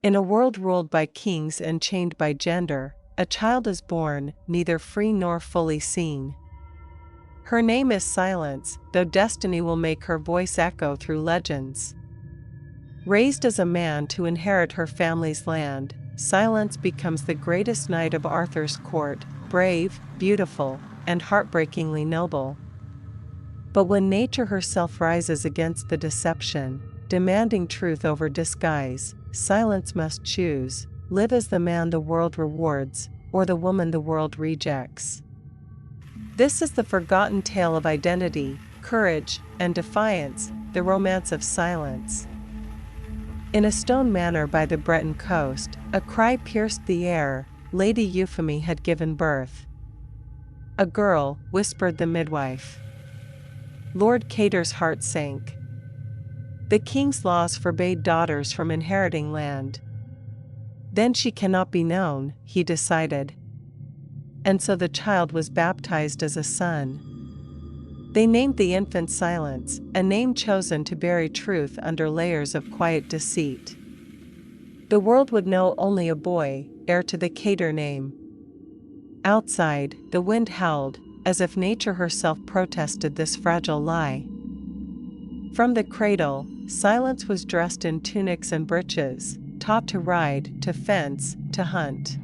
In a world ruled by kings and chained by gender, a child is born, neither free nor fully seen. Her name is Silence, though destiny will make her voice echo through legends. Raised as a man to inherit her family's land, Silence becomes the greatest knight of Arthur's court, brave, beautiful, and heartbreakingly noble. But when nature herself rises against the deception, demanding truth over disguise, Silence must choose: live as the man the world rewards, or the woman the world rejects. This is the forgotten tale of identity, courage, and defiance, the romance of Silence. In a stone manor by the Breton coast, a cry pierced the air: Lady Euphemie had given birth. "A girl," whispered the midwife. Lord Cater's heart sank. The king's laws forbade daughters from inheriting land. Then she cannot be known, he decided. And so the child was baptized as a son. They named the infant Silence, a name chosen to bury truth under layers of quiet deceit. The world would know only a boy, heir to the Cater name. Outside, the wind howled, as if nature herself protested this fragile lie. From the cradle, Silence was dressed in tunics and breeches, taught to ride, to fence, to hunt.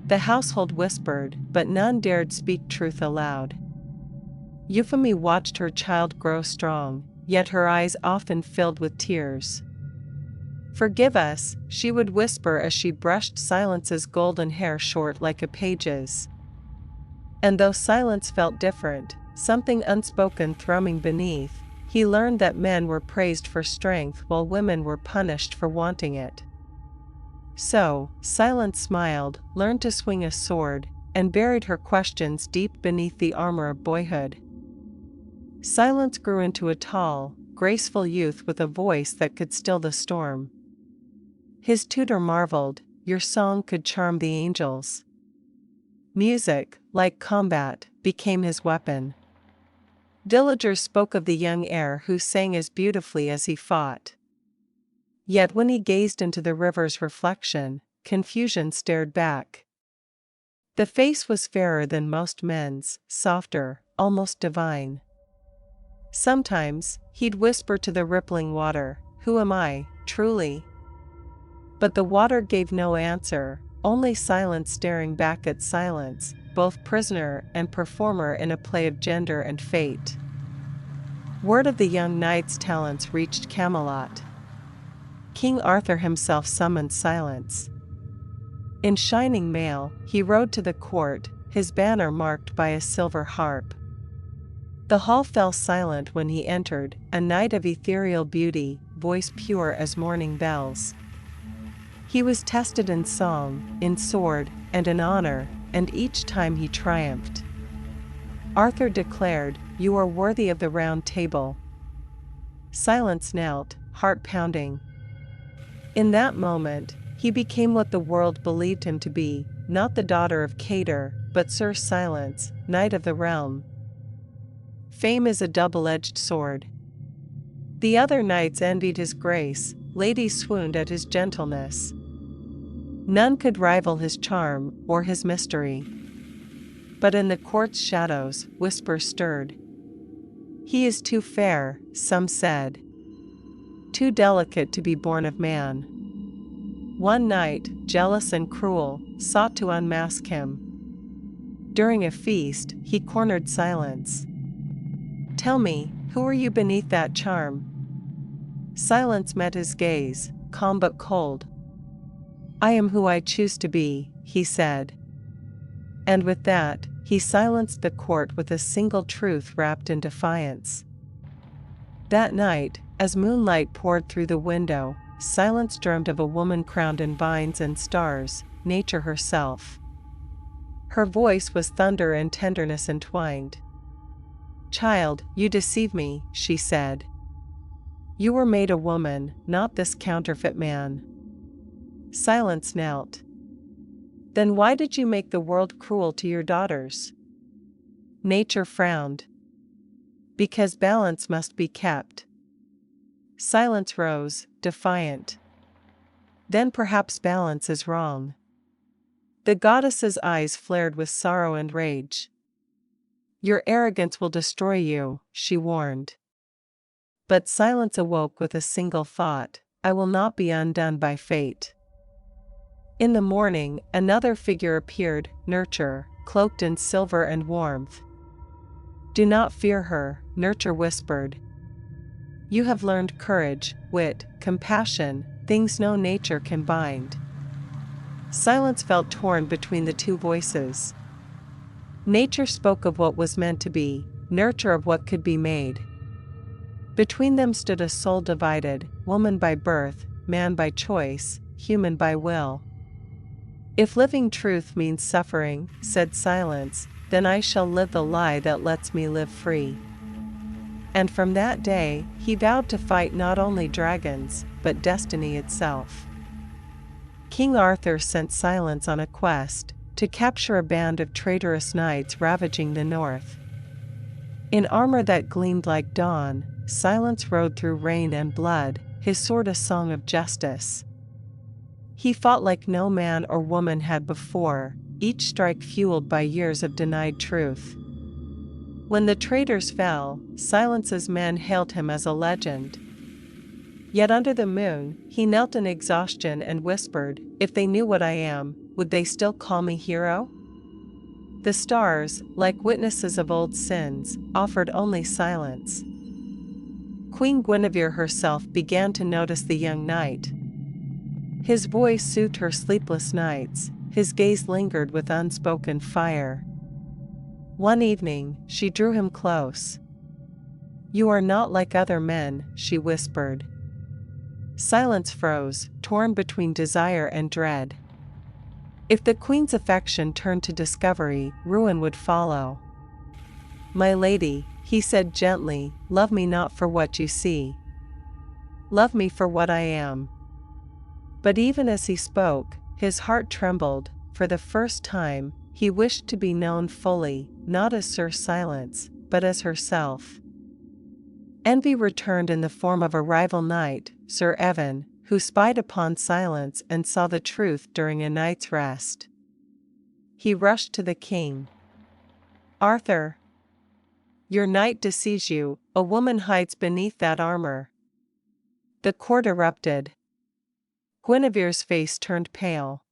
The household whispered, but none dared speak truth aloud. Euphemie watched her child grow strong, yet her eyes often filled with tears. "Forgive us," she would whisper as she brushed Silence's golden hair short like a page's. And though Silence felt different, something unspoken thrumming beneath, he learned that men were praised for strength while women were punished for wanting it. So, Silence smiled, learned to swing a sword, and buried her questions deep beneath the armor of boyhood. Silence grew into a tall, graceful youth with a voice that could still the storm. His tutor marveled, "Your song could charm the angels." Music, like combat, became his weapon. Villagers spoke of the young heir who sang as beautifully as he fought. Yet when he gazed into the river's reflection, confusion stared back. The face was fairer than most men's, softer, almost divine. Sometimes, he'd whisper to the rippling water, "Who am I, truly?" But the water gave no answer, only silence staring back at silence, both prisoner and performer in a play of gender and fate. Word of the young knight's talents reached Camelot. King Arthur himself summoned Silence. In shining mail, he rode to the court, his banner marked by a silver harp. The hall fell silent when he entered, a knight of ethereal beauty, voice pure as morning bells. He was tested in song, in sword, and in honor, and each time he triumphed. Arthur declared, "You are worthy of the round table." Silence knelt, heart pounding. In that moment, he became what the world believed him to be, not the daughter of Cater, but Sir Silence, Knight of the Realm. Fame is a double-edged sword. The other knights envied his grace, ladies swooned at his gentleness. None could rival his charm, or his mystery. But in the court's shadows, whispers stirred. "He is too fair," some said. "Too delicate to be born of man." One knight, jealous and cruel, sought to unmask him. During a feast, he cornered Silence. "Tell me, who are you beneath that charm?" Silence met his gaze, calm but cold. "I am who I choose to be," he said. And with that, he silenced the court with a single truth wrapped in defiance. That night, as moonlight poured through the window, Silence dreamed of a woman crowned in vines and stars, nature herself. Her voice was thunder and tenderness entwined. "Child, you deceive me," she said. "You were made a woman, not this counterfeit man." Silence knelt. "Then why did you make the world cruel to your daughters?" Nature frowned. "Because balance must be kept." Silence rose, defiant. then perhaps balance is wrong. The goddess's eyes flared with sorrow and rage. Your arrogance will destroy you, she warned. But silence awoke with a single thought: I will not be undone by fate. In the morning, another figure appeared, Nurture, cloaked in silver and warmth. Do not fear her, Nurture whispered. You have learned courage, wit, compassion, things no nature can bind. Silence felt torn between the two voices. Nature spoke of what was meant to be, Nurture of what could be made. Between them stood a soul divided, woman by birth, man by choice, human by will. If living truth means suffering, said Silence, then I shall live the lie that lets me live free. And from that day, he vowed to fight not only dragons, but destiny itself. King Arthur sent Silence on a quest to capture a band of traitorous knights ravaging the north. In armor that gleamed like dawn, Silence rode through rain and blood, his sword a song of justice. He fought like no man or woman had before, each strike fueled by years of denied truth. When the traitors fell, Silence's men hailed him as a legend. Yet under the moon, he knelt in exhaustion and whispered, if they knew what I am, would they still call me hero? The stars, like witnesses of old sins, offered only silence. Queen Guinevere herself began to notice the young knight. His voice soothed her sleepless nights, his gaze lingered with unspoken fire. One evening, she drew him close. You are not like other men, she whispered. Silence froze, torn between desire and dread. If the queen's affection turned to discovery, ruin would follow. My lady, he said gently, love me not for what you see. Love me for what I am. But even as he spoke, his heart trembled. For the first time, he wished to be known fully, not as Sir Silence, but as herself. Envy returned in the form of a rival knight, Sir Evan, who spied upon Silence and saw the truth during a night's rest. He rushed to the king. Arthur, your knight deceives you, a woman hides beneath that armor. The court erupted. Guinevere's face turned pale.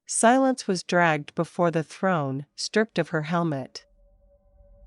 Silence was dragged before the throne, stripped of her helmet.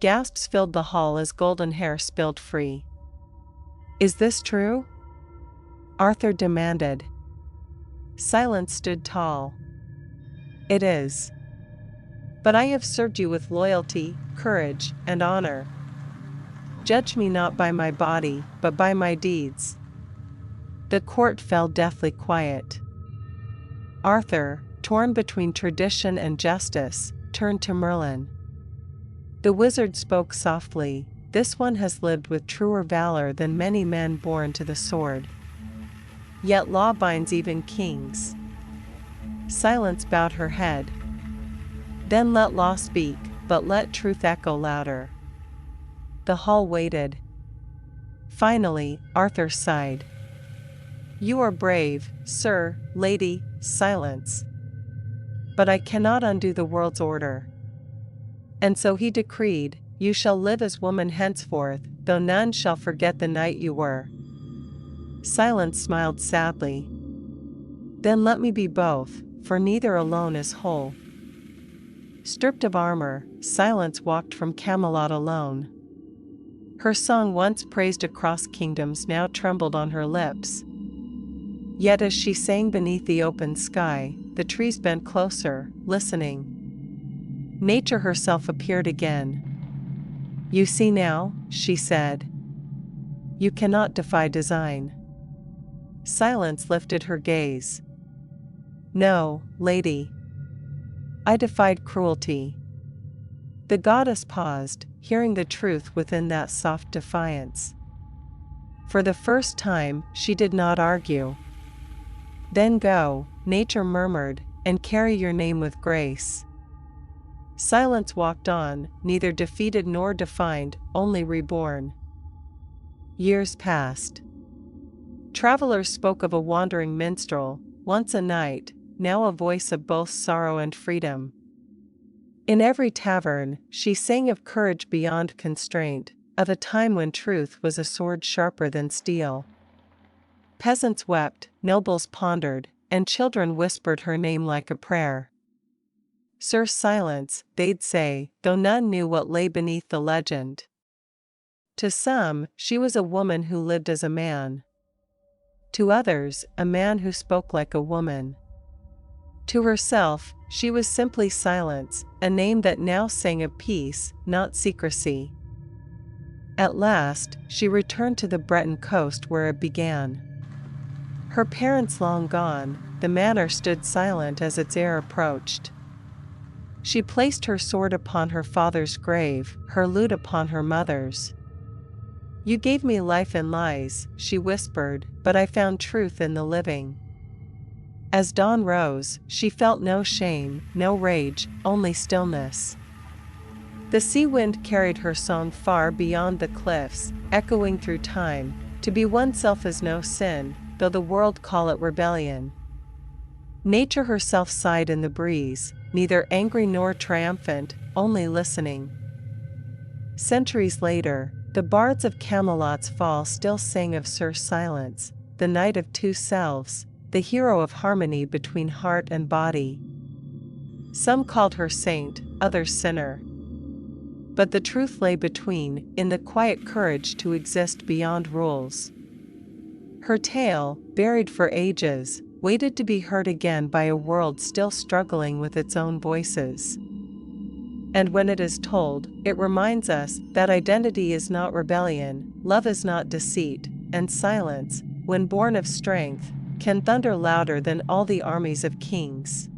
Gasps filled the hall as golden hair spilled free. Is this true? Arthur demanded. Silence stood tall. It is. But I have served you with loyalty, courage, and honor. Judge me not by my body, but by my deeds. The court fell deathly quiet. Arthur, torn between tradition and justice, turned to Merlin. The wizard spoke softly, this one has lived with truer valor than many men born to the sword. Yet law binds even kings. Silence bowed her head. Then let law speak, but let truth echo louder. The hall waited. Finally, Arthur sighed. You are brave, sir, lady, Silence. But I cannot undo the world's order. And so he decreed, you shall live as woman henceforth, though none shall forget the knight you were. Silence smiled sadly. Then let me be both, for neither alone is whole. Stripped of armor, Silence walked from Camelot alone. Her song once praised across kingdoms now trembled on her lips. Yet as she sang beneath the open sky, the trees bent closer, listening. Nature herself appeared again. You see now, she said. You cannot defy design. Silence lifted her gaze. No, lady. I defied cruelty. The goddess paused, hearing the truth within that soft defiance. For the first time, she did not argue. Then go, nature murmured, and carry your name with grace. Silence walked on, neither defeated nor defined, only reborn. Years passed. Travelers spoke of a wandering minstrel, once a knight, now a voice of both sorrow and freedom. In every tavern, she sang of courage beyond constraint, of a time when truth was a sword sharper than steel. Peasants wept, nobles pondered, and children whispered her name like a prayer. "Sir Silence," they'd say, though none knew what lay beneath the legend. To some, she was a woman who lived as a man. To others, a man who spoke like a woman. To herself, she was simply Silence, a name that now sang of peace, not secrecy. At last, she returned to the Breton coast where it began. Her parents long gone, the manor stood silent as its heir approached. She placed her sword upon her father's grave, her lute upon her mother's. "You gave me life in lies," she whispered, "but I found truth in the living." As dawn rose, she felt no shame, no rage, only stillness. The sea wind carried her song far beyond the cliffs, echoing through time. To be oneself is no sin, though the world call it rebellion. Nature herself sighed in the breeze, neither angry nor triumphant, only listening. Centuries later, the bards of Camelot's fall still sang of Sir Silence, the knight of two selves, the hero of harmony between heart and body. Some called her saint, others sinner. But the truth lay between, in the quiet courage to exist beyond rules. Her tale, buried for ages, waited to be heard again by a world still struggling with its own voices. And when it is told, it reminds us that identity is not rebellion, love is not deceit, and silence, when born of strength, can thunder louder than all the armies of kings.